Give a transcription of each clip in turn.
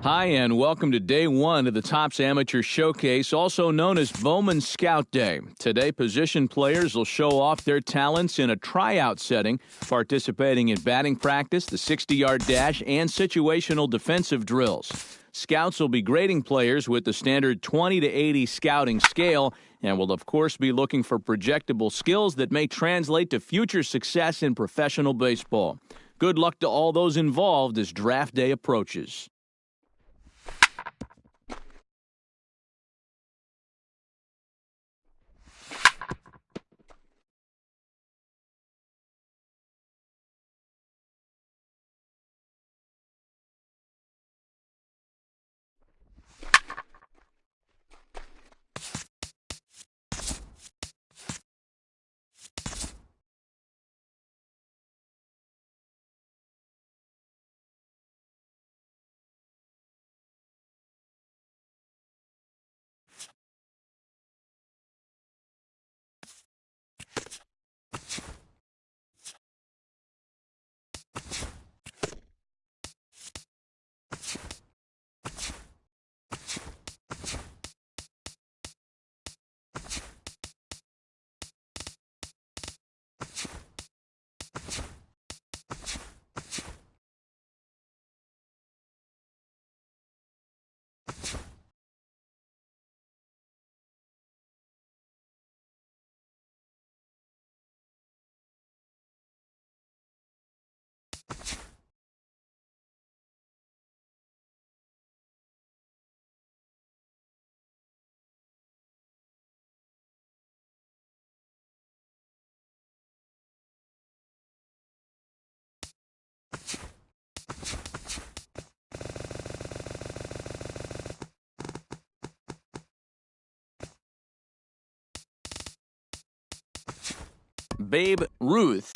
Hi, and welcome to day one of the Topps Amateur Showcase, also known as Bowman Scout Day. Today, position players will show off their talents in a tryout setting, participating in batting practice, the 60-yard dash, and situational defensive drills. Scouts will be grading players with the standard 20 to 80 scouting scale and will, of course, be looking for projectable skills that may translate to future success in professional baseball. Good luck to all those involved as draft day approaches. Babe Ruth.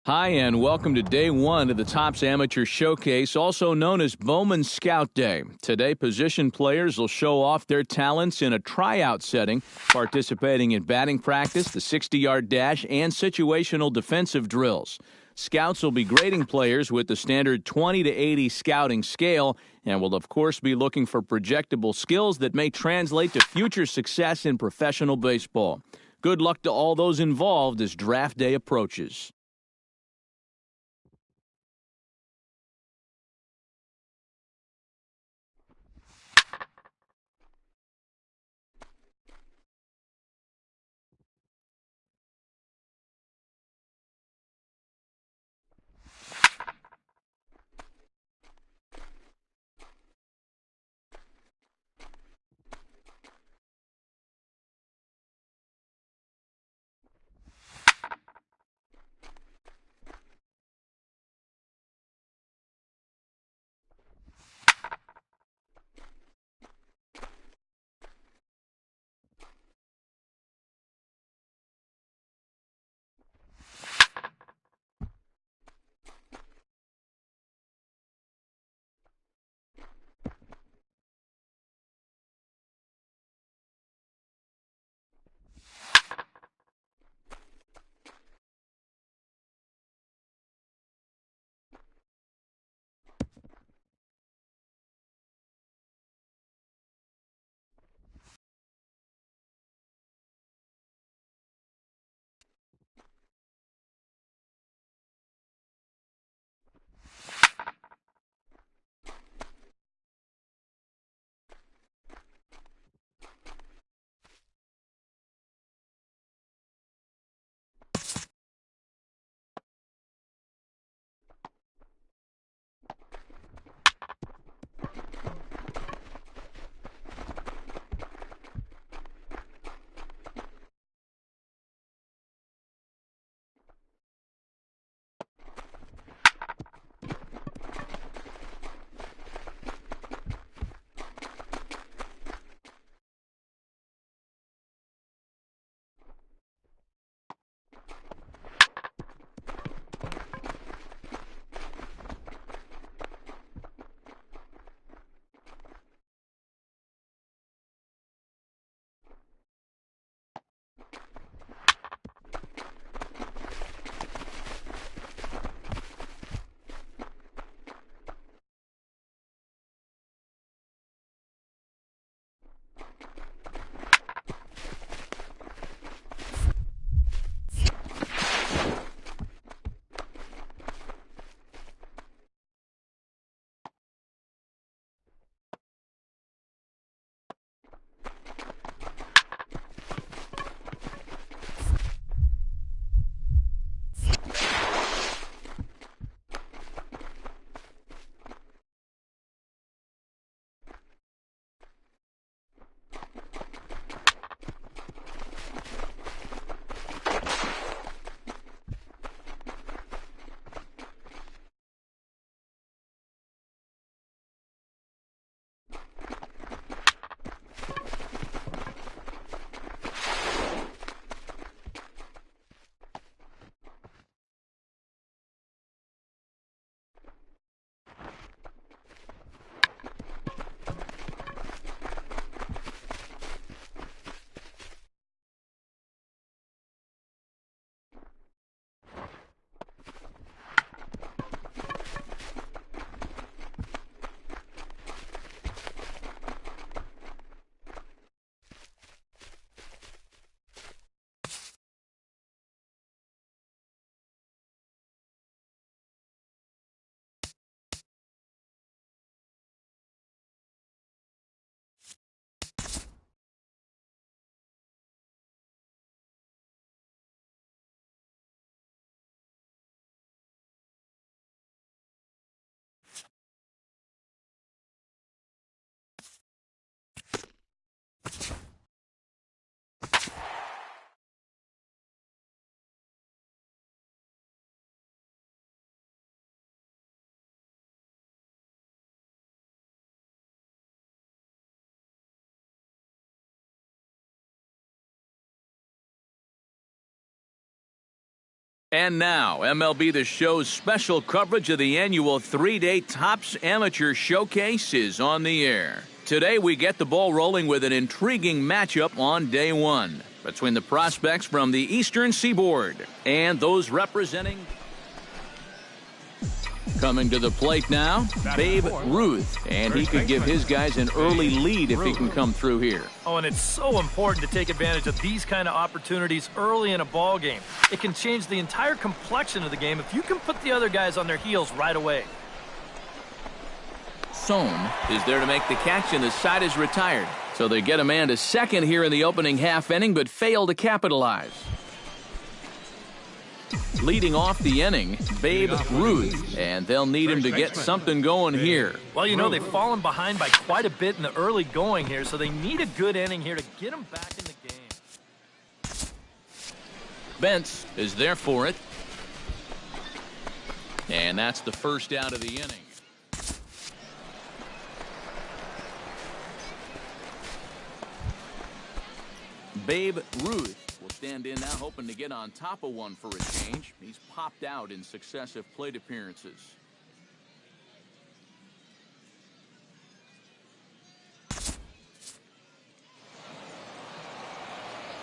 Hi, and welcome to day one of the Topps Amateur Showcase, also known as Bowman Scout Day. Today, position players will show off their talents in a tryout setting, participating in batting practice, the 60-yard dash, and situational defensive drills. Scouts will be grading players with the standard 20 to 80 scouting scale and will, of course, be looking for projectable skills that may translate to future success in professional baseball. Good luck to all those involved as draft day approaches. And now, MLB The Show's special coverage of the annual 3-day Topps Amateur Showcase is on the air. Today, we get the ball rolling with an intriguing matchup on day one between the prospects from the Eastern Seaboard and those representing... Coming to the plate now, Babe Ruth, and he could give his guys an early lead if he can come through here. Oh, and it's so important to take advantage of these kind of opportunities early in a ball game. It can change the entire complexion of the game if you can put the other guys on their heels right away. Sohn is there to make the catch, and the side is retired. So they get a man to second here in the opening half inning, but fail to capitalize. Leading off the inning, Babe Ruth, and they'll need him to get something going here. Well, you know, they've fallen behind by quite a bit in the early going here, so they need a good inning here to get them back in the game. Bentz is there for it. And that's the first out of the inning. Babe Ruth will stand in now, hoping to get on top of one for a change. He's popped out in successive plate appearances.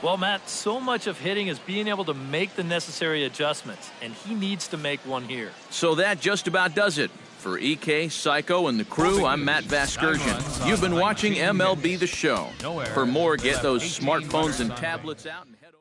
Well, Matt, so much of hitting is being able to make the necessary adjustments, and he needs to make one here. So that just about does it. For EK, Psycho, and the crew, I'm Matt Vasgersian. You've been watching MLB The Show. For more, get those smartphones and tablets out and head over.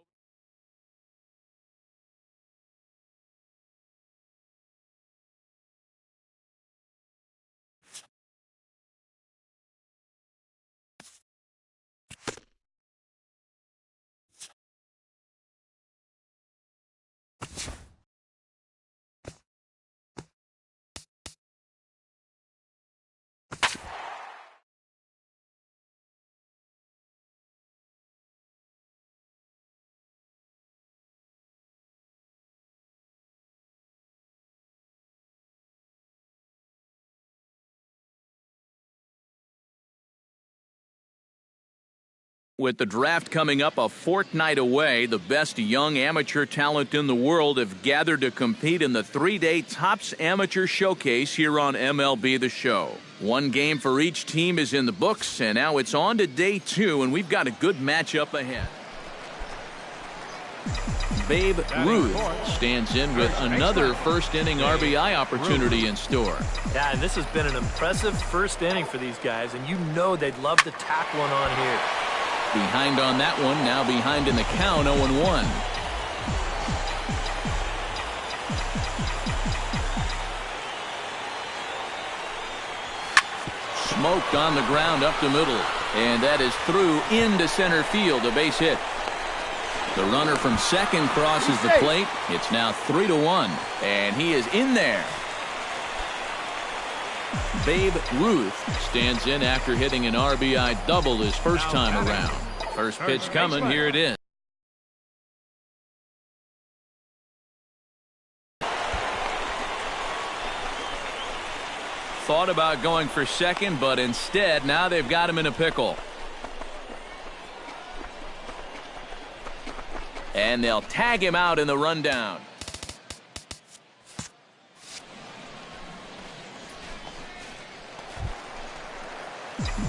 With the draft coming up a fortnight away, the best young amateur talent in the world have gathered to compete in the 3-day Topps Amateur Showcase here on MLB The Show. One game for each team is in the books, and now it's on to day 2, and we've got a good matchup ahead. Babe Ruth stands in with another first-inning RBI opportunity in store. Yeah, and this has been an impressive first inning for these guys, and you know they'd love to tack one on here. Behind on that one, now behind in the count, 0-1. Smoked on the ground up the middle, and that is through into center field, a base hit. The runner from second crosses the plate. It's now 3-1, and he is in there. Babe Ruth stands in after hitting an RBI double his first time around. First pitch coming, here it is. Thought about going for second, but instead now they've got him in a pickle. And they'll tag him out in the rundown.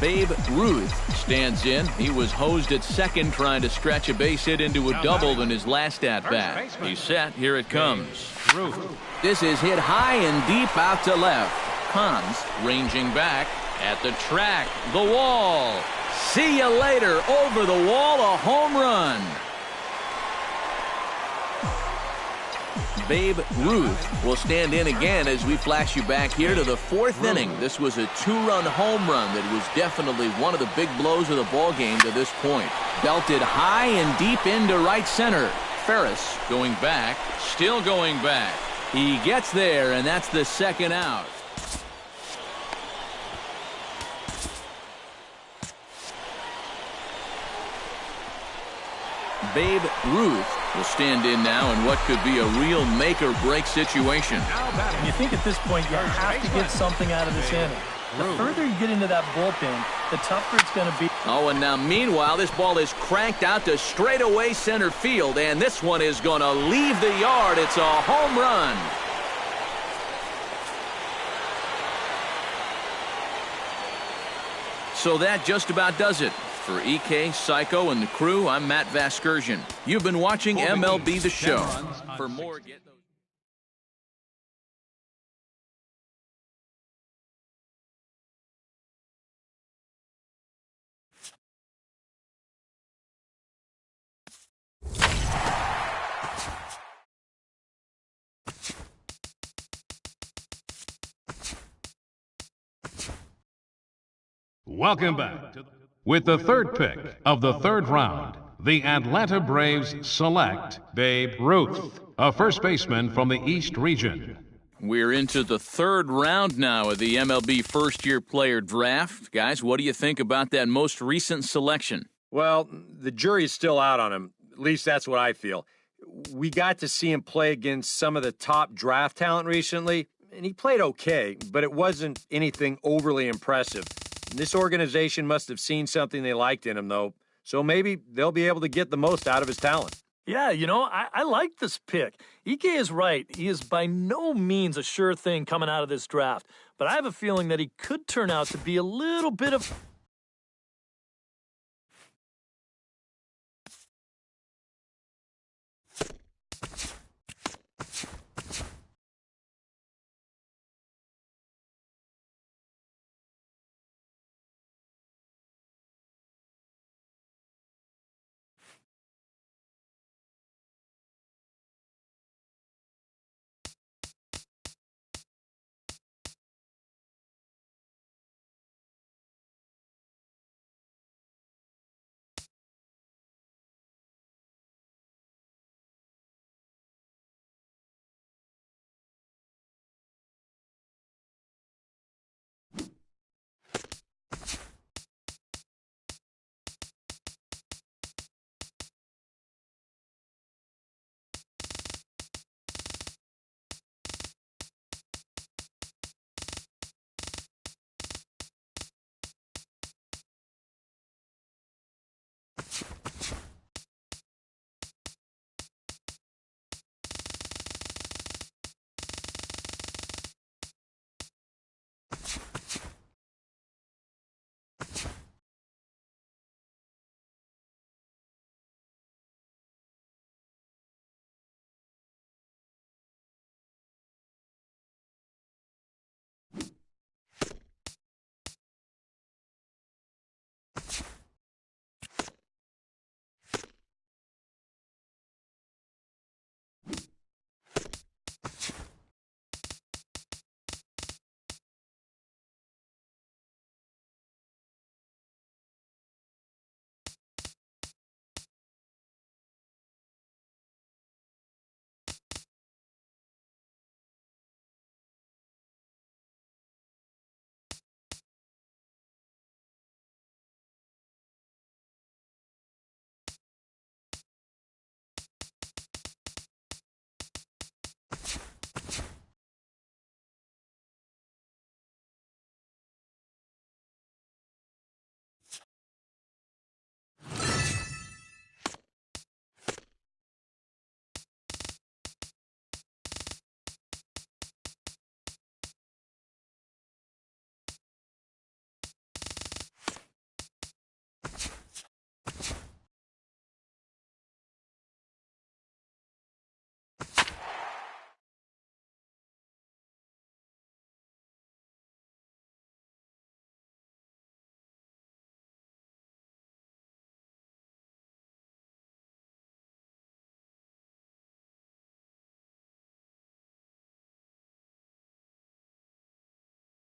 Babe Ruth stands in. He was hosed at second trying to stretch a base hit into a double in his last at-bat. He's set. Here it comes. This is hit high and deep out to left. Hans ranging back at the track. The wall. See you later. Over the wall, a home run. Babe Ruth will stand in again as we flash you back here to the 4th inning. This was a 2-run home run that was definitely one of the big blows of the ball game to this point. Belted high and deep into right center. Ferris going back, still going back. He gets there, and that's the second out. Babe Ruth will stand in now in what could be a real make-or-break situation. And you think at this point you have to get something out of this inning. The further you get into that bullpen, the tougher it's going to be. Oh, and now meanwhile, this ball is cranked out to straightaway center field, and this one is going to leave the yard. It's a home run. So that just about does it. For EK, Psycho, and the crew, I'm Matt Vasgersian. You've been watching MLB The Show. For more, get those. Welcome back. With the third pick of the third round, the Atlanta Braves select Babe Ruth, a first baseman from the East region. We're into the third round now of the MLB first-year player draft. Guys, what do you think about that most recent selection? Well, the jury's still out on him. At least that's what I feel. We got to see him play against some of the top draft talent recently, and he played okay, but it wasn't anything overly impressive. This organization must have seen something they liked in him, though, so maybe they'll be able to get the most out of his talent. Yeah, you know, I like this pick. Ike is right. He is by no means a sure thing coming out of this draft, but I have a feeling that he could turn out to be a little bit of...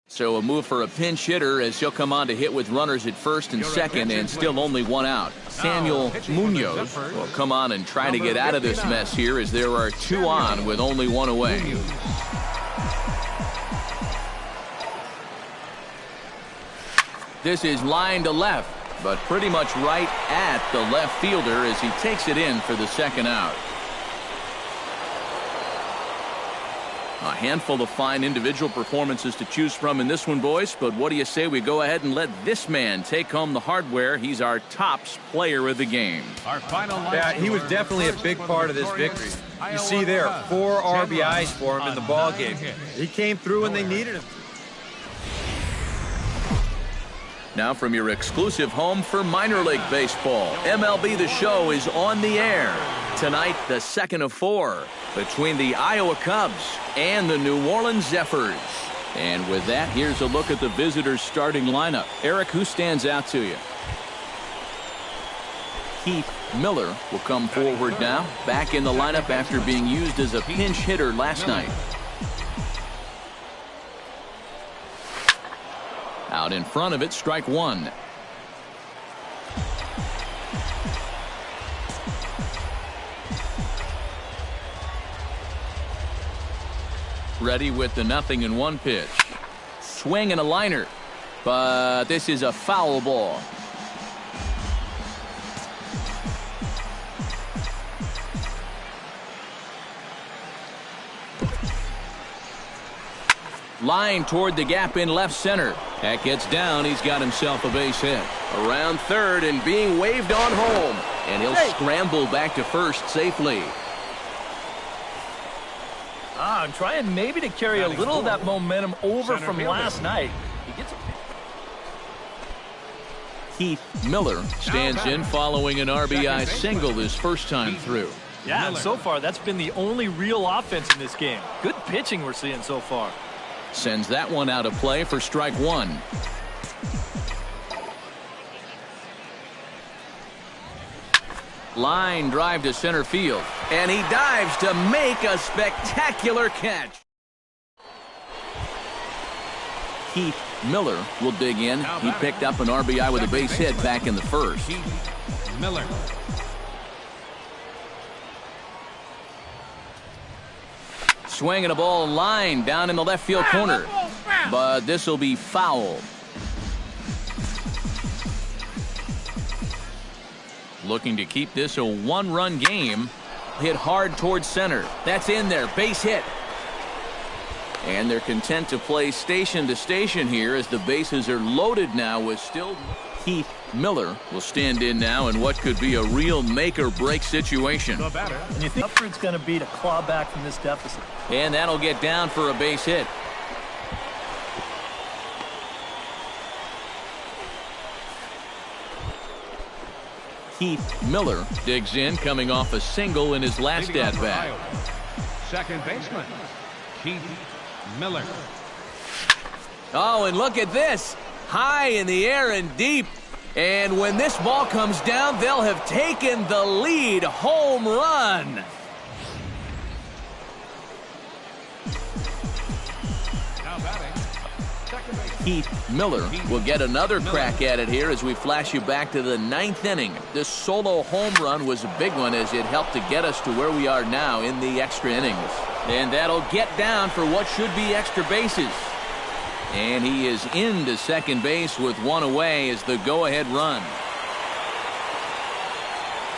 So a move for a pinch hitter as he'll come on to hit with runners at first and second and still only one out. Samuel Munoz will come on and try to get out of this mess here as there are two on with only one away. This is line to left, but pretty much right at the left fielder as he takes it in for the second out. A handful of fine individual performances to choose from in this one, boys. But what do you say we go ahead and let this man take home the hardware? He's our tops player of the game. Our final Yeah, he was definitely a big part of this victory. You see there, 4 RBIs for him in the ball game. He came through when they needed him. Now from your exclusive home for minor league baseball, MLB The Show is on the air. Tonight, the second of 4 between the Iowa Cubs and the New Orleans Zephyrs. And with that, here's a look at the visitors' starting lineup. Eric, who stands out to you? Keith Miller will come forward now, back in the lineup after being used as a pinch hitter last night. Out in front of it, strike 1. Ready with the 0-1 pitch. Swing and a liner. But this is a foul ball. Line toward the gap in left center. That gets down. He's got himself a base hit. Around third and being waved on home. And he'll scramble back to first safely. I'm trying maybe to carry a little of that momentum over from last night. He gets a... Keith Miller stands in following an RBI single his first time through. Yeah, and so far that's been the only real offense in this game. Good pitching we're seeing so far. Sends that one out of play for strike 1. Line drive to center field. And he dives to make a spectacular catch. Keith Miller will dig in. He picked up an RBI with a base hit back in the first. Keith Miller. Swinging a ball line down in the left field corner. But this will be foul. Looking to keep this a 1-run game. Hit hard towards center. That's in there. Base hit. And they're content to play station to station here as the bases are loaded now with still. Keith Miller will stand in now in what could be a real make-or-break situation. And you think Upford's going to be to claw back from this deficit. And that'll get down for a base hit. Keith Miller digs in, coming off a single in his last at-bat. Second baseman, Keith Miller. Oh, and look at this. High in the air and deep. And when this ball comes down, they'll have taken the lead. Home run. Now batting, second baseman. Keith Miller will get another crack at it here as we flash you back to the 9th inning. This solo home run was a big one as it helped to get us to where we are now in the extra innings. And that'll get down for what should be extra bases. And he is into second base with one away as the go-ahead run.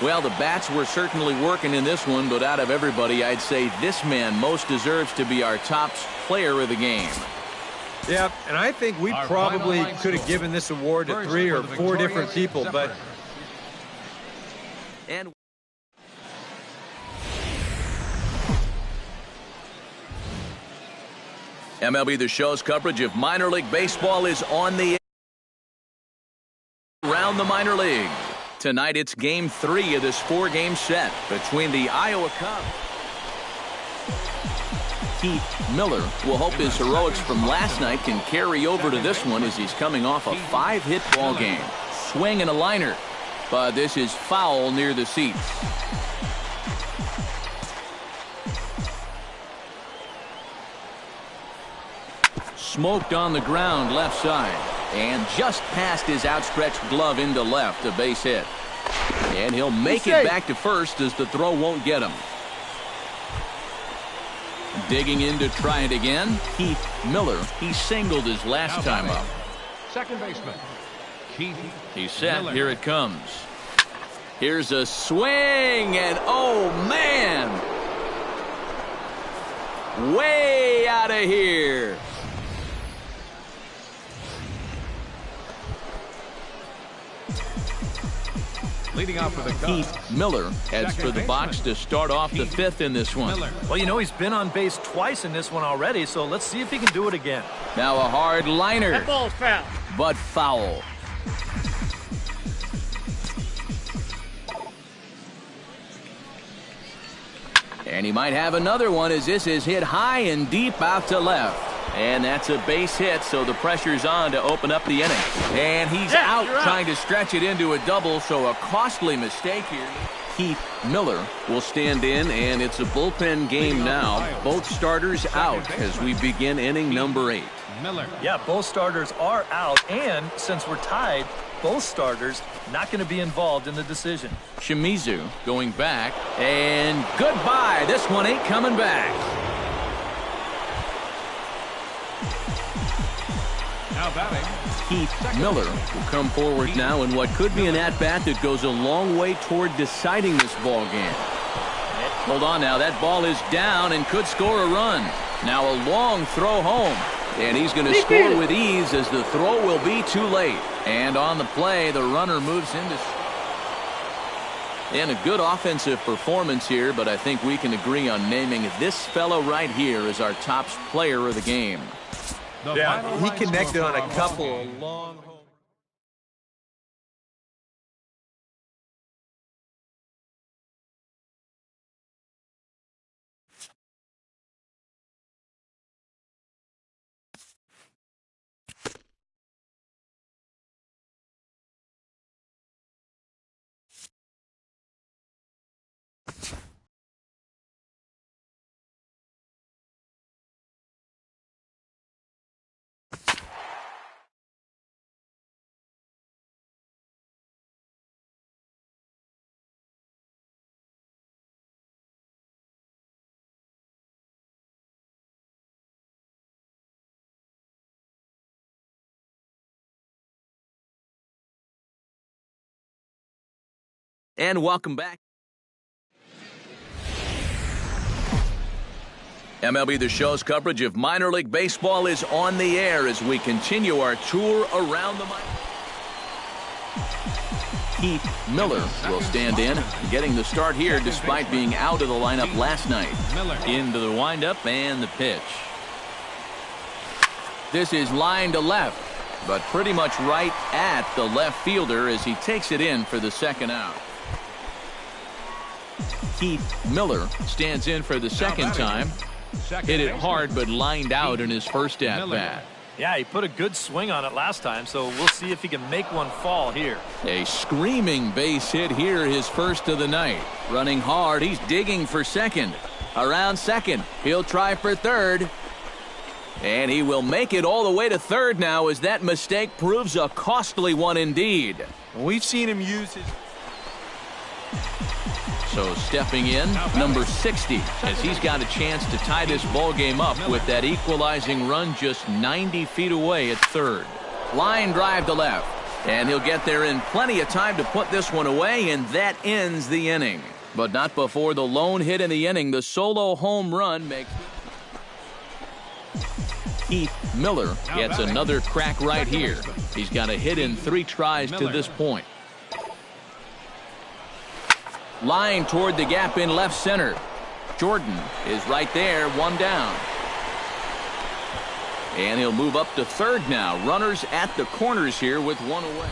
Well, the bats were certainly working in this one, but out of everybody, I'd say this man most deserves to be our tops player of the game. Yeah, and I think we probably could have given this award to 3 or 4 different people, but... And MLB The Show's coverage of minor league baseball is on the air around the minor league. Tonight it's game 3 of this 4-game set between the Iowa Cubs. Keith Miller will hope his heroics from last night can carry over to this one as he's coming off a 5-hit ball game. Swing and a liner, but this is foul near the seats. Smoked on the ground left side and just past his outstretched glove into left, a base hit. And he'll make it back to first as the throw won't get him. Digging in to try it again, Keith Miller. He singled his last time up. Second baseman, Keith. He's set. Miller. Here it comes. Here's a swing, and oh man! way out of here. Leading off for the Cubs, Keith Miller heads for the box to start off the fifth in this one. Well, you know, he's been on base twice in this one already, so let's see if he can do it again. Now a hard liner. That ball's foul. But foul. And he might have another one as this is hit high and deep out to left. And that's a base hit, so the pressure's on to open up the inning. And he's out trying to stretch it into a double, so a costly mistake here. Keith Miller will stand in, and it's a bullpen game now. Both starters out as we begin inning number 8. Yeah, both starters are out, and since we're tied, both starters not going to be involved in the decision. Shimizu going back, and goodbye. This one ain't coming back. now batting, Keith Miller will come forward now in what could be an at-bat that goes a long way toward deciding this ball game. Hold on now, that ball is down and could score a run. Now a long throw home, and he's going to score with ease as the throw will be too late. And on the play, the runner moves into... And a good offensive performance here, but I think we can agree on naming this fellow right here as our top player of the game. Yeah, he connected on a couple of long... And welcome back. MLB The Show's coverage of minor league baseball is on the air as we continue our tour around the minor. Keith Miller will stand in, getting the start here despite being out of the lineup last night. Into the windup and the pitch. This is line to left, but pretty much right at the left fielder as he takes it in for the second out. Keith Miller stands in for the second time. Hit it hard, but lined out in his first at-bat. Yeah, he put a good swing on it last time, so we'll see if he can make one fall here. A screaming base hit here, his first of the night. Running hard, he's digging for second. Around second, he'll try for third. And he will make it all the way to third now as that mistake proves a costly one indeed. We've seen him use his... So stepping in, number 60, as he's got a chance to tie this ball game up with that equalizing run just 90 feet away at third. Line drive to left, and he'll get there in plenty of time to put this one away, and that ends the inning. But not before the lone hit in the inning. The solo home run makes... Keith Miller gets another crack right here. He's got a hit in 3 tries to this point. Line toward the gap in left center. Jordan is right there, one down. And he'll move up to third now. Runners at the corners here with one away.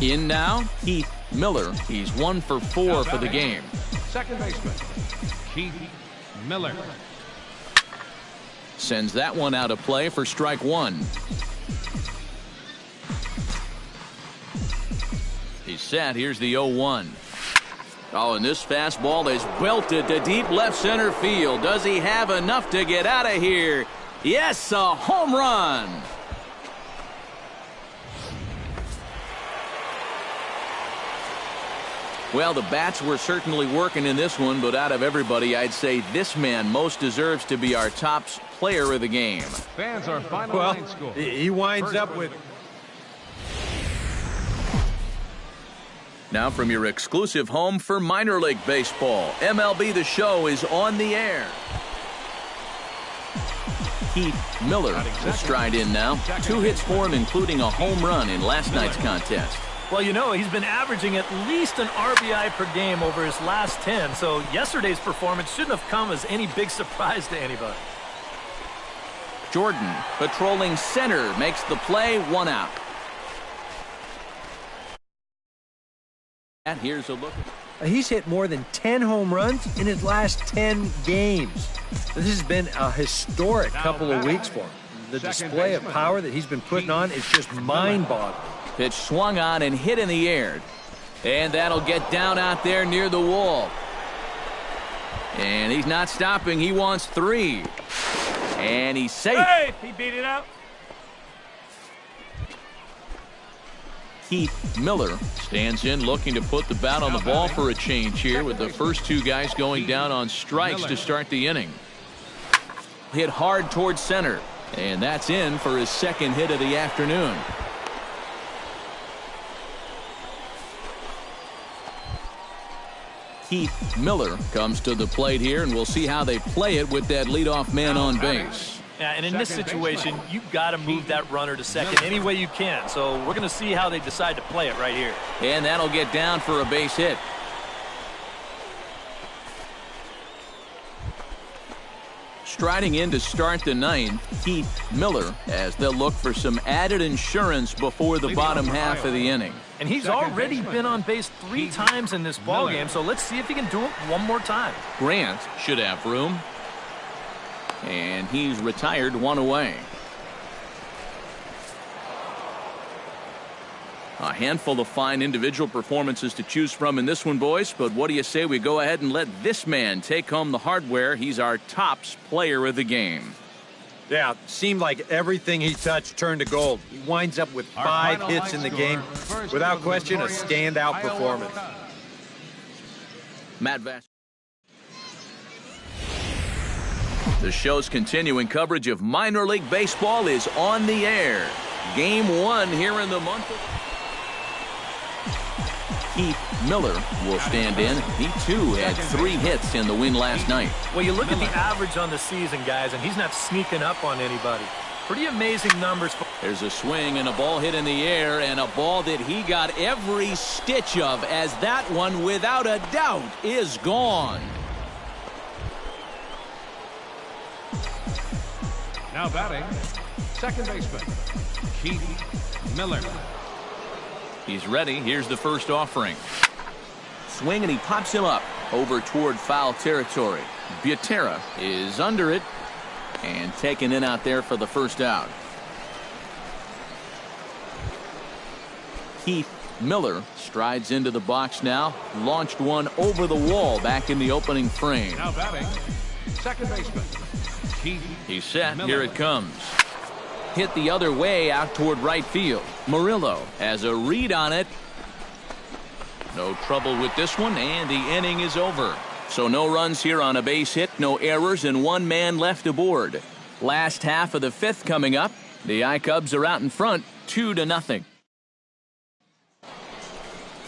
In now, Keith Miller. He's 1 for 4 for the game. Second baseman, Keith Miller. Sends that one out of play for strike 1. He's set. Here's the 0-1. Oh, and this fastball is belted to deep left center field. Does he have enough to get out of here? Yes, a home run. Well, the bats were certainly working in this one, but out of everybody, I'd say this man most deserves to be our top player of the game. Fans are final line score. He winds up with... Now from your exclusive home for minor league baseball, MLB The Show is on the air. Keith Miller will stride in now. 2 hits for him, including a home run in last night's contest. Well, you know, he's been averaging at least an RBI per game over his last 10, so yesterday's performance shouldn't have come as any big surprise to anybody. Jordan, patrolling center, makes the play, 1 out. And here's a look. He's hit more than 10 home runs in his last 10 games. This has been a historic couple of weeks for him. The display of power that he's been putting on is just mind-boggling. Pitch swung on and hit in the air. And that'll get down out there near the wall. And he's not stopping. He wants 3. And he's safe. Hey, he beat it out. Keith Miller stands in, looking to put the bat on the ball for a change here, with the first 2 guys going down on strikes to start the inning. Hit hard towards center, and that's in for his 2nd hit of the afternoon. Keith Miller comes to the plate here, and we'll see how they play it with that leadoff man on base. Yeah, and in this situation, you've got to move that runner to second any way you can. So we're going to see how they decide to play it right here. And that'll get down for a base hit. Striding in to start the 9th, Keith Miller, as they'll look for some added insurance before the bottom half of the inning. And he's already been on base 3 times in this ballgame, so let's see if he can do it one more time. Grant should have room. And he's retired, 1 away. A handful of fine individual performances to choose from in this one, boys. But what do you say we go ahead and let this man take home the hardware? He's our tops player of the game. Yeah, seemed like everything he touched turned to gold. He winds up with 5 hits in the game. Without question, a standout performance. Matt Vass. The show's continuing coverage of minor league baseball is on the air. Game 1 here in the month of... Keith Miller will stand in. He, too, had 3 hits in the win last night. Well, you look at the average on the season, guys, and he's not sneaking up on anybody. Pretty amazing numbers. There's a swing and a ball hit in the air, and a ball that he got every stitch of, as that one, without a doubt, is gone. Now batting, second baseman, Keith Miller. He's ready. Here's the first offering. Swing, and he pops him up over toward foul territory. Butera is under it and taken in out there for the first out. Keith Miller strides into the box now. Launched one over the wall back in the opening frame. Now batting, second baseman, Keith. He's set. Miller. Here it comes. Hit the other way out toward right field. Murillo has a read on it. No trouble with this one, and the inning is over. So no runs here on a base hit, no errors, and 1 man left aboard. Last half of the 5th coming up. The I-Cubs are out in front, 2-0.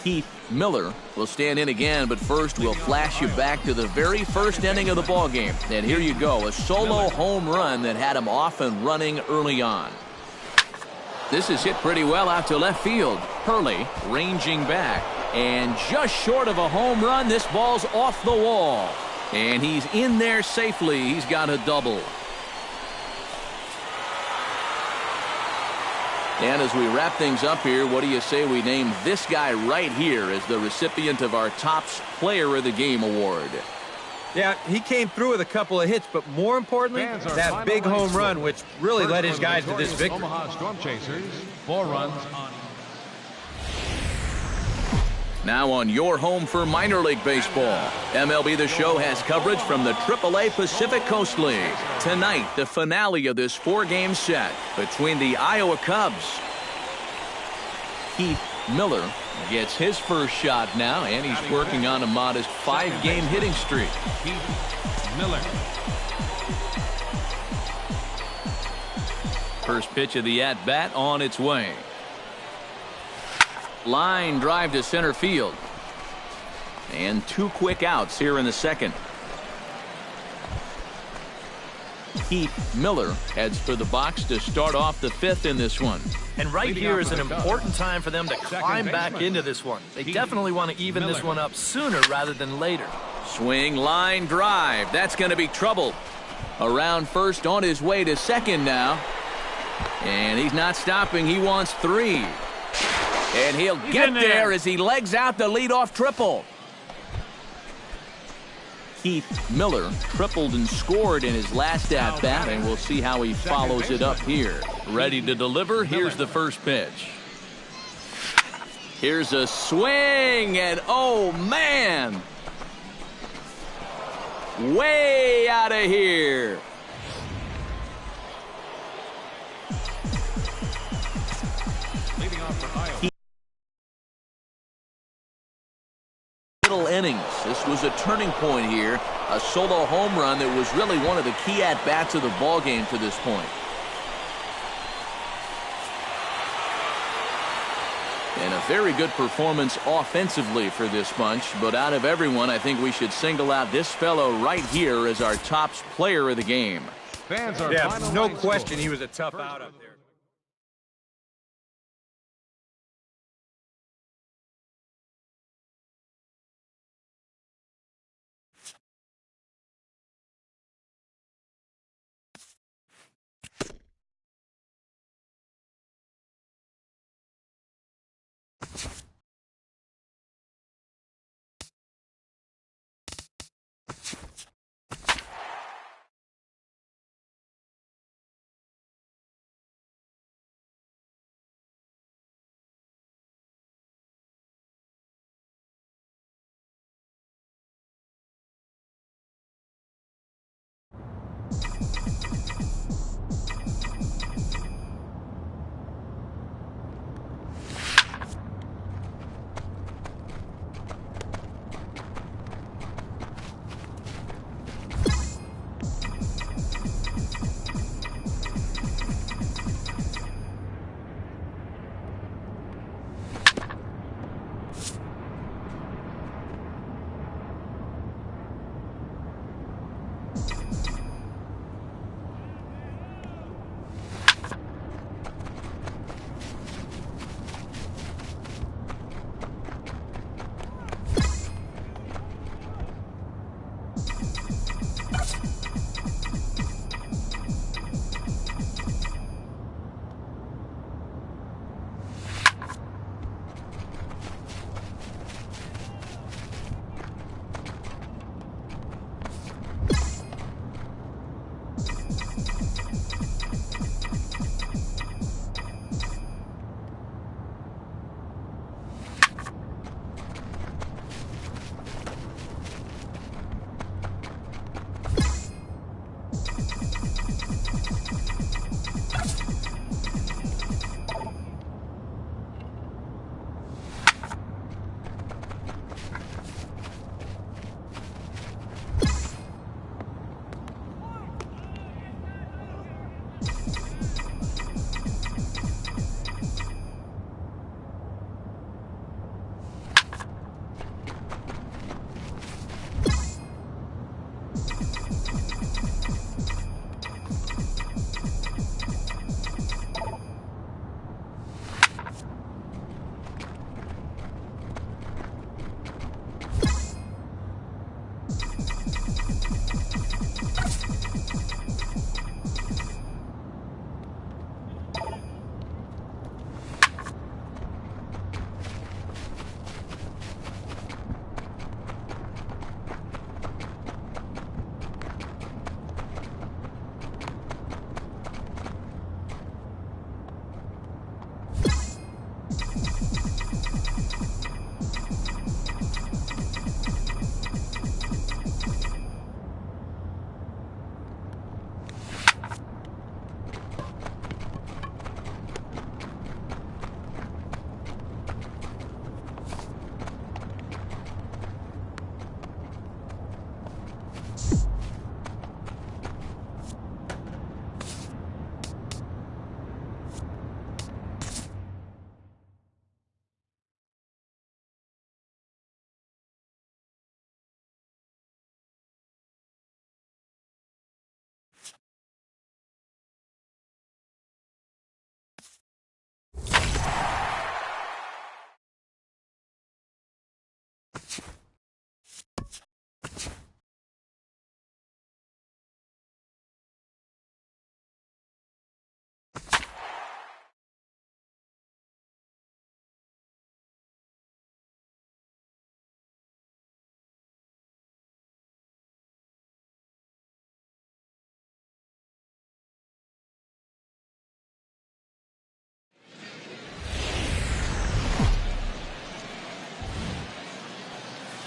Keith Miller will stand in again, but first we'll flash you back to the very first inning of the ballgame. And here you go, a solo home run that had him off and running early on. This is hit pretty well out to left field. Hurley ranging back, and just short of a home run, this ball's off the wall. And he's in there safely. He's got a double. And as we wrap things up here, what do you say we name this guy right here as the recipient of our Tops Player of the Game award? Yeah, he came through with a couple of hits, but more importantly, that big home run, which really led his guys to this victory. Omaha Storm Chasers, 4 runs on. Now on your home for minor league baseball, MLB The Show has coverage from the AAA Pacific Coast League. Tonight, the finale of this 4-game set between the Iowa Cubs. Keith Miller gets his first shot now, and he's working on a modest 5-game hitting streak. Keith Miller. First pitch of the at-bat on its way. Line drive to center field. And 2 quick outs here in the second. Heath Miller heads for the box to start off the 5th in this one. And right here is an important time for them to climb back into this one. They definitely want to even this one up sooner rather than later. Swing, line drive. That's going to be trouble. Around first, on his way to second now. And he's not stopping. He wants 3. And he'll get there as he legs out the leadoff triple. Heath Miller tripled and scored in his last at-bat, and we'll see how he follows it up here. Ready to deliver. Here's the first pitch. Here's a swing, and oh, man! Way out of here. Middle innings. This was a turning point here. A solo home run that was really one of the key at-bats of the ball game to this point. And a very good performance offensively for this bunch. But out of everyone, I think we should single out this fellow right here as our top player of the game. Yeah, no question he was a tough out up there.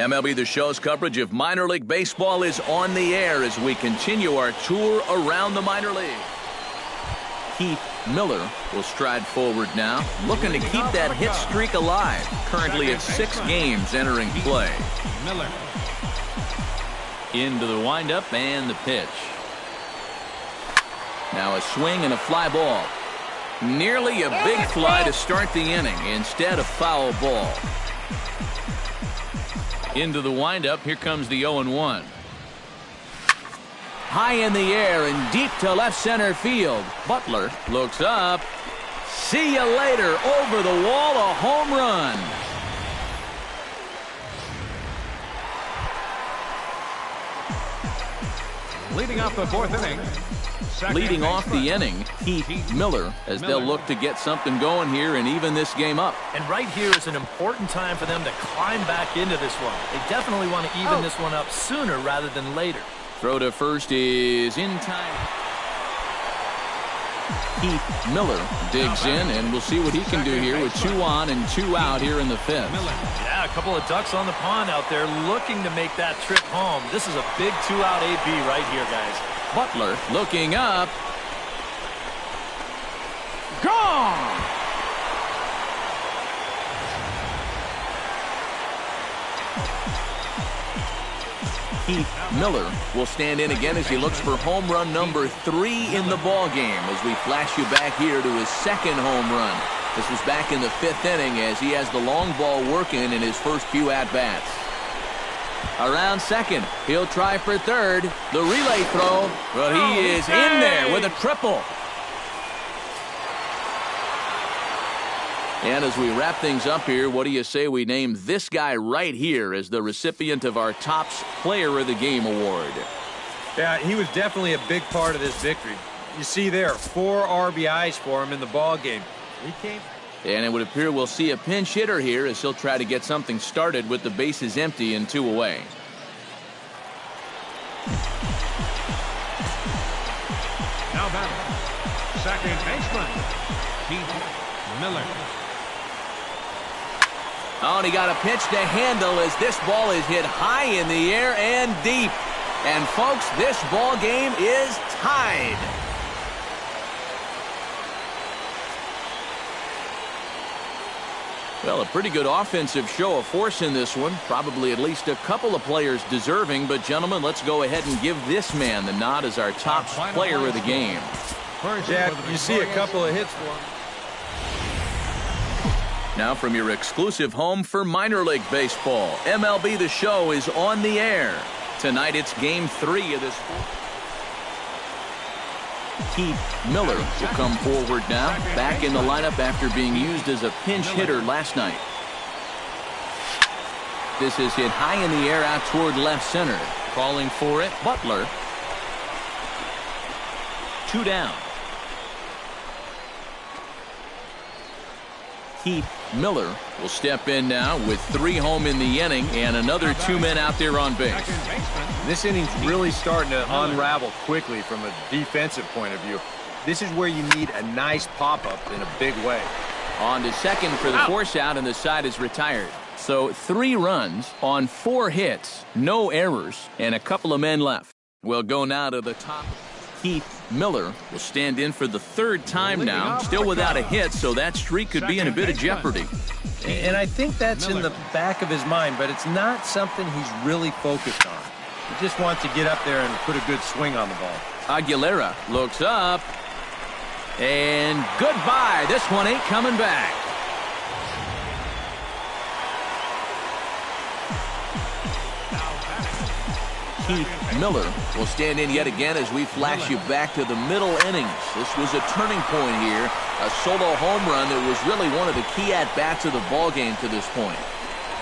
MLB The Show's coverage of minor league baseball is on the air as we continue our tour around the minor league. Keith Miller will stride forward now, looking to keep that hit streak alive. Currently at 6 games entering play. Miller. Into the windup and the pitch. Now a swing and a fly ball. Nearly a big fly to start the inning. Instead, a foul ball. Into the windup. Here comes the 0-1. High in the air and deep to left center field. Butler looks up. See you later. Over the wall, a home run. Leading off the 4th inning. Leading off the inning, Keith Miller, as they'll look to get something going here and even this game up. And right here is an important time for them to climb back into this one. They definitely want to even this one up sooner rather than later. Throw to first is in time. Keith Miller digs in, and we'll see what he can do here with 2 on and 2 out here in the 5th. Yeah, a couple of ducks on the pond out there looking to make that trip home. This is a big 2-out AB right here, guys. Butler looking up. Gone! Keith Miller will stand in again as he looks for home run number 3 in the ball game as we flash you back here to his 2nd home run. This was back in the 5th inning as he has the long ball working in his first few at-bats. Around second, he'll try for third. The relay throw, but he is in there with a triple. And as we wrap things up here, what do you say we name this guy right here as the recipient of our Topps Player of the Game award? Yeah, he was definitely a big part of this victory. You see there, 4 RBIs for him in the ball game. He came. And it would appear we'll see a pinch hitter here as he'll try to get something started with the bases empty and 2 away. Now batting, second baseman, Keith Miller. Oh, and he got a pitch to handle as this ball is hit high in the air and deep. And folks, this ball game is tied. Well, a pretty good offensive show of force in this one. Probably at least a couple of players deserving. But, gentlemen, let's go ahead and give this man the nod as our top player of the game. Yeah, you see a couple of hits for him. Now from your exclusive home for minor league baseball, MLB The Show is on the air. Tonight it's Game 3 of this. Keith Miller will come forward now, back in the lineup after being used as a pinch hitter last night. This is hit high in the air out toward left center. Calling for it, Butler. 2 down. Keith Miller will step in now with 3 home in the inning and another 2 men out there on base. This inning's really starting to unravel quickly from a defensive point of view. This is where you need a nice pop-up in a big way. On to second for the force out, and the side is retired. So 3 runs on 4 hits, no errors, and a couple of men left. We'll go now to the top. Keith Miller will stand in for the 3rd time now, still without a hit, so that streak could be in a bit of jeopardy. And I think that's in the back of his mind, but it's not something he's really focused on. He just wants to get up there and put a good swing on the ball. Aguilera looks up, and goodbye. This one ain't coming back. Keith Miller will stand in yet again as we flash you back to the middle innings. This was a turning point here, a solo home run that was really one of the key at-bats of the ball game to this point.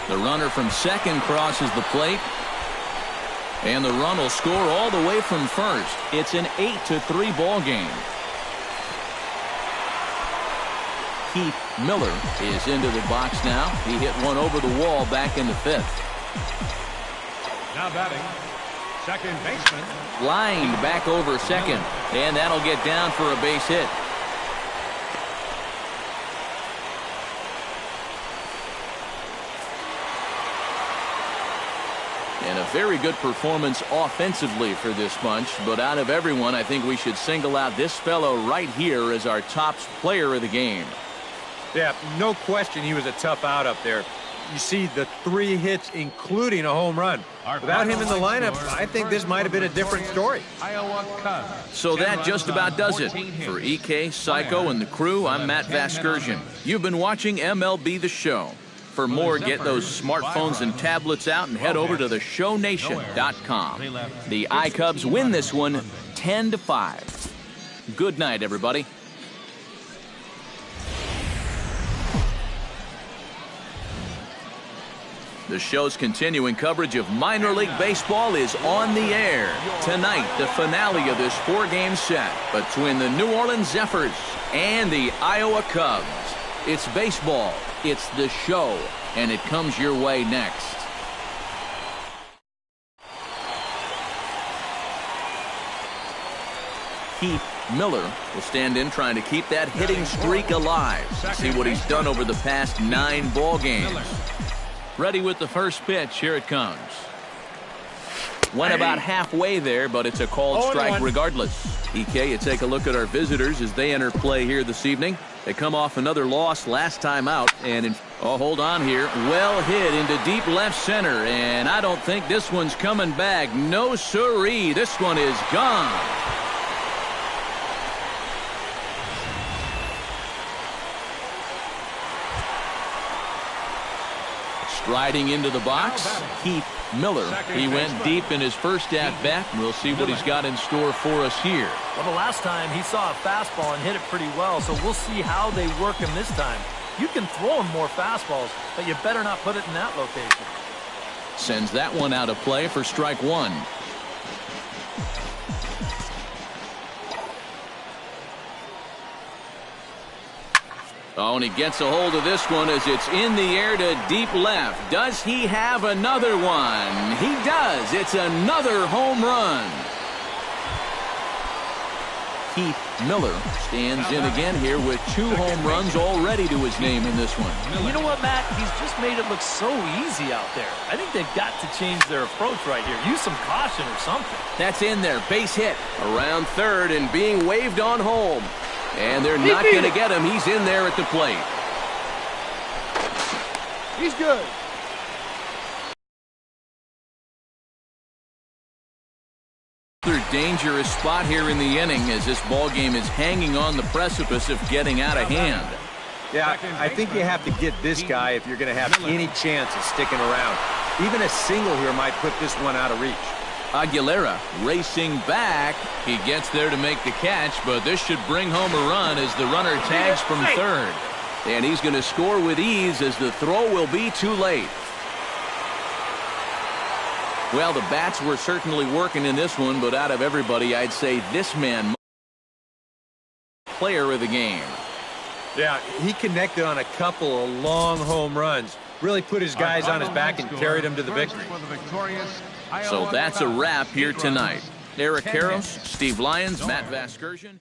The runner from second crosses the plate, and the run will score all the way from first. It's an 8-3 ball game. Keith Miller is into the box now. He hit one over the wall back in the 5th. Now batting, second baseman. Lined back over second, and that'll get down for a base hit. And a very good performance offensively for this bunch. But out of everyone, I think we should single out this fellow right here as our top player of the game. Yeah, no question he was a tough out up there. You see the 3 hits, including a home run. Without him in the lineup, I think this might have been a different story. So that just about does it. For EK, Psycho, and the crew, I'm Matt Vasgersian. You've been watching MLB The Show. For more, get those smartphones and tablets out and head over to theshownation.com. The iCubs win this one 10-5. Good night, everybody. The show's continuing coverage of minor league baseball is on the air. Tonight, the finale of this 4-game set between the New Orleans Zephyrs and the Iowa Cubs. It's baseball, it's the show, and it comes your way next. Keith Miller will stand in trying to keep that hitting streak alive. See what he's done over the past 9 ball games. Ready with the first pitch. Here it comes. Went about halfway there, but it's a called strike regardless. EK, you take a look at our visitors as they enter play here this evening. They come off another loss last time out. And hold on here. Well hit into deep left center. And I don't think this one's coming back. No siree. This one is gone. Striding into the box, Keith Miller. He went deep in his first at-bat. We'll see what he's got in store for us here. Well, the last time he saw a fastball and hit it pretty well, so we'll see how they work him this time. You can throw him more fastballs, but you better not put it in that location. Sends that one out of play for strike 1. Oh, and he gets a hold of this one as it's in the air to deep left. Does he have another one? He does. It's another home run. Keith Miller stands in again here with 2 home runs already to his name in this one. You know what, Matt? He's just made it look so easy out there. I think they've got to change their approach right here. Use some caution or something. That's in there. Base hit around third and being waved on home. And they're not going to get him. He's in there at the plate. He's good. Another dangerous spot here in the inning as this ball game is hanging on the precipice of getting out of hand. Yeah, I think you have to get this guy if you're going to have any chance of sticking around. Even a single here might put this one out of reach. Aguilera racing back. He gets there to make the catch, but this should bring home a run as the runner tags from third. And he's going to score with ease as the throw will be too late. Well, the bats were certainly working in this one, but out of everybody, I'd say this man player of the game. Yeah, he connected on a couple of long home runs. Really put his guys on his back and carried them to the victory. So that's a wrap here tonight. Eric Karros, Steve Lyons, Matt Vasgersian.